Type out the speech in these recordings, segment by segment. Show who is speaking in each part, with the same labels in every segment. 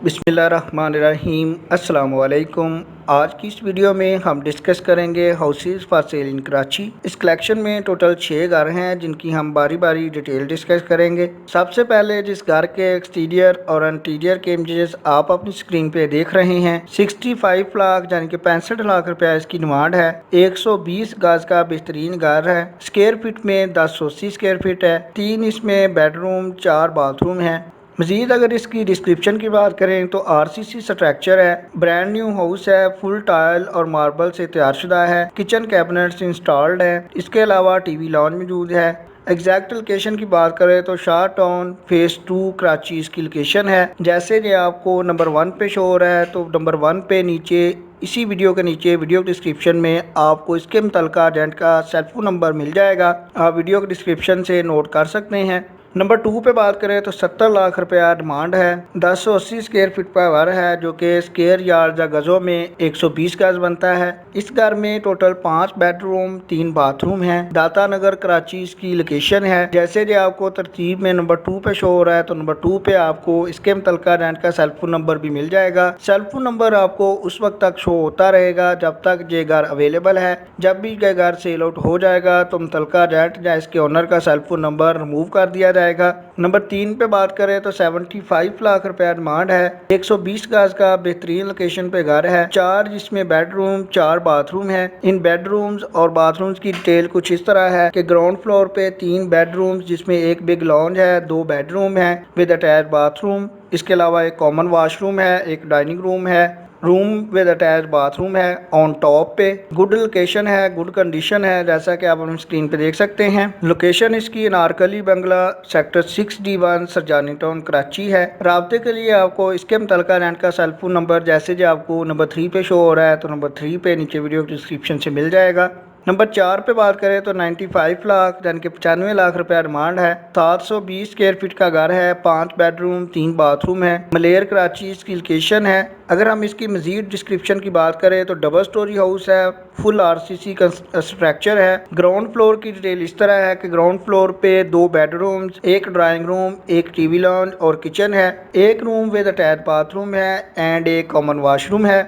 Speaker 1: बिस्मिल्लाहिर्रहमानिर्रहीम अस्सलाम वालेकुम। आज की इस वीडियो में हम डिस्कस करेंगे हाउसेस फॉर सेल इन कराची। इस कलेक्शन में टोटल 6 घर हैं जिनकी हम बारी बारी डिटेल डिस्कस करेंगे। सबसे पहले जिस घर के एक्सटीरियर और इंटीरियर के इमेजेस आप अपनी स्क्रीन पे देख रहे हैं, 65 लाख यानी कि 65 लाख रुपया इसकी डिमांड है। 120 गज का बेहतरीन घर है। स्क्वायर फीट में 1080 स्क्वायर फीट है। 3 इसमें बेडरूम, 4 बाथरूम है। मजीद अगर इसकी डिस्क्रिप्शन की बात करें तो आरसीसी स्ट्रक्चर है, ब्रांड न्यू हाउस है, फुल टाइल और मार्बल से तैयारशुदा है, किचन कैबिनेट्स इंस्टॉल्ड है। इसके अलावा टीवी लॉन मौजूद है। एग्जैक्ट लोकेशन की बात करें तो शाह टाउन फेज 2 कराची इसकी लोकेशन है। जैसे कि आपको नंबर 1 पे शो हो रहा है, तो नंबर 1 पे नीचे इसी वीडियो के नीचे वीडियो डिस्क्रिप्शन में आपको इसके मुतलका एजेंट का सेल फोन नंबर मिल जाएगा। आप वीडियो के डिस्क्रिप्शन से नोट कर सकते हैं। नंबर 2 पे बात करें तो 70 लाख रुपया डिमांड है। 1080 स्क्वायर फीट का घर है जो कि स्क्वायर यार्ड या गजों में 120 गज बनता है। इस घर में टोटल 5 बेडरूम, 3 बाथरूम है। दाता नगर कराची इसकी लोकेशन है। जैसे कि आपको तरतीब में नंबर 2 पे शो हो रहा है, तो नंबर 2 पे आपको इसके मुतलका रेंट का सेल फोन नंबर भी मिल जाएगा। सेल फोन नंबर आपको उस वक्त तक शो होता रहेगा जब तक ये घर अवेलेबल है। जब भी ये घर सेल आउट हो जाएगा तो मुतलका रेंट या इसके ओनर का सेल फोन नंबर रिमूव कर दिया जाएगा। नंबर 3 पे बात करें तो 75 लाख रुपया डिमांड है। 120 गज का बेहतरीन लोकेशन पे घर है। 4 जिसमें बेडरूम, 4 बाथरूम है। इन बेडरूम्स और बाथरूम्स की डिटेल कुछ इस तरह है कि ग्राउंड फ्लोर पे 3 बेडरूम्स जिसमें एक बिग लॉन्ज है, 2 बेडरूम है विद अटैच बाथरूम। इसके अलावा एक कॉमन वॉशरूम है, एक डाइनिंग रूम है, रूम विद अटैच बाथरूम है ऑन टॉप पे। गुड लोकेशन है, गुड कंडीशन है, जैसा कि आप अपनी स्क्रीन पे देख सकते हैं। लोकेशन इसकी Anarkali bungalow sector 6D1 Surjani town Karachi है। राब्ते के लिए आपको इसके मुतलका रेंट का सेल फोन नंबर जैसे जो आपको नंबर 3 पे शो हो रहा है, तो नंबर 3 पे नीचे वीडियो डिस्क्रिप्शन से मिल जाएगा। नंबर 4 पे बात करें तो 95 लाख यानी कि 95 लाख रुपया डिमांड है। 720 स्क्वायर फीट का घर है, 5 बेडरूम, 3 बाथरूम है। मलेर कराची इसकी लोकेशन है। अगर हम इसकी मजीद डिस्क्रिप्शन की बात करें तो डबल स्टोरी हाउस है, फुल आरसीसी का स्ट्रक्चर है। ग्राउंड फ्लोर की डिटेल इस तरह है कि ग्राउंड फ्लोर पे 2 बेडरूम्स, एक ड्राइंग रूम, एक टीवी लॉन्ज और किचन है। एक रूम विद अटैच बाथरूम है एंड एक कॉमन वॉशरूम है।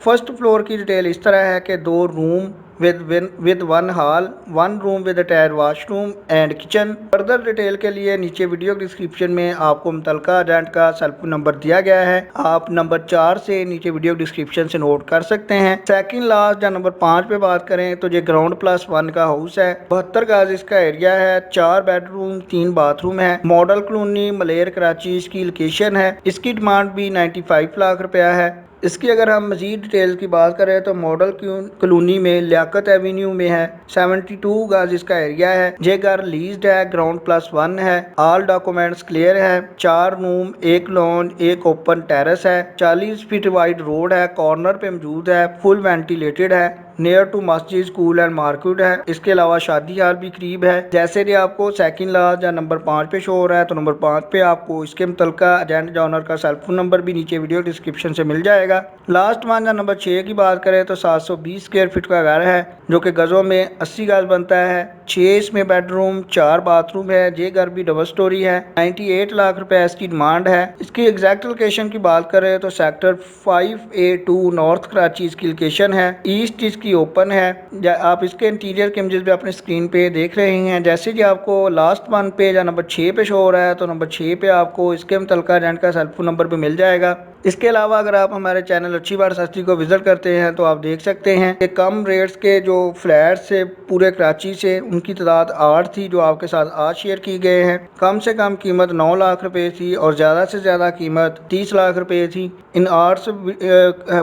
Speaker 1: फर्स्ट फ्लोर की डिटेल इस तरह है कि 2 room with 1 hall, 1 room with attach washroom and kitchen. Further detail के लिए नीचे वीडियो डिस्क्रिप्शन में आपको मुतलका एजेंट का सेल फोन नंबर दिया गया है। आप नंबर 4 से नीचे वीडियो डिस्क्रिप्शन से नोट कर सकते हैं। सेकंड लास्ट या नंबर 5 पे बात करें तो ये ग्राउंड प्लस 1 का हाउस है। 72 गज इसका एरिया है। 4 बेडरूम, 3 बाथरूम है। मॉडल कॉलोनी मलेर कराची इसकी लोकेशन है। इसकी डिमांड भी 95 लाख रुपया है। इसकी अगर हम मजीद डिटेल की बात करें तो मॉडल कॉलोनी में लियाकत एवेन्यू में है। 72 गज इसका एरिया है। ये घर लीज्ड है, ग्राउंड प्लस 1 है। ऑल डॉक्यूमेंट्स क्लियर है। 4 रूम, 1 लॉन, एक ओपन टेरेस है। 40 फीट वाइड रोड है, कॉर्नर पे मौजूद है, फुल वेंटिलेटेड है, नियर टू मस्जिद, स्कूल एंड मार्केट है। इसके अलावा शादी हाल भी करीब है। जैसे कि आपको सेकंड लास्ट या नंबर 5 पे शो हो रहा है, तो नंबर 5 पे आपको इसके मुतलका एजेंट या ओनर का सेल फोन नंबर भी नीचे वीडियो डिस्क्रिप्शन से मिल जाएगा। लास्ट वन या नंबर 6 की बात करें तो 720 स्क्वायर फीट का घर है जो कि गजों में 80 गज बनता है। 6 इसमें बेडरूम, 4 बाथरूम है। ये घर भी डबल स्टोरी है। 98 लाख रुपए इसकी डिमांड है। इसकी एग्जैक्ट लोकेशन की बात करें तो सेक्टर 5A2 नॉर्थ कराची इसकी लोकेशन है। ईस्ट इसकी ओपन है। आप इसके इंटीरियर के इमेजेस भी अपने स्क्रीन पे देख रहे हैं। जैसे कि आपको लास्ट 1 पे या नंबर 6 पे शो हो रहा है, तो नंबर 6 पे आपको इसके मुतलका एजेंट का सेल फोन नंबर भी मिल जाएगा। इसके अलावा अगर आप हमारे चैनल अच्छी बार सस्ती को विजिट करते हैं तो आप देख सकते हैं कि कम रेट्स के जो फ्लैट्स से पूरे कराची से उनकी तादाद 8 थी जो आपके साथ आज शेयर की गए हैं। कम से कम कीमत 9 लाख रुपए थी और ज़्यादा से ज़्यादा कीमत 30 लाख रुपए थी। इन 8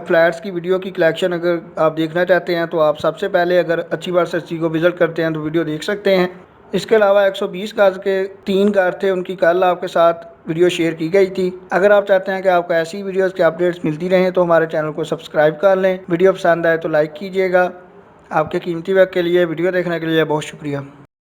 Speaker 1: फ्लैट्स की वीडियो की कलेक्शन अगर आप देखना चाहते हैं तो आप सबसे पहले अगर अच्छी बार सस्ती को विजिट करते हैं तो वीडियो देख सकते हैं। इसके अलावा 120 गज के 3 घर थे, उनकी कल आपके साथ वीडियो शेयर की गई थी। अगर आप चाहते हैं कि आपको ऐसी वीडियोस के अपडेट्स मिलती रहें तो हमारे चैनल को सब्सक्राइब कर लें। वीडियो पसंद आए तो लाइक कीजिएगा। आपके कीमती वक्त के लिए वीडियो देखने के लिए बहुत शुक्रिया।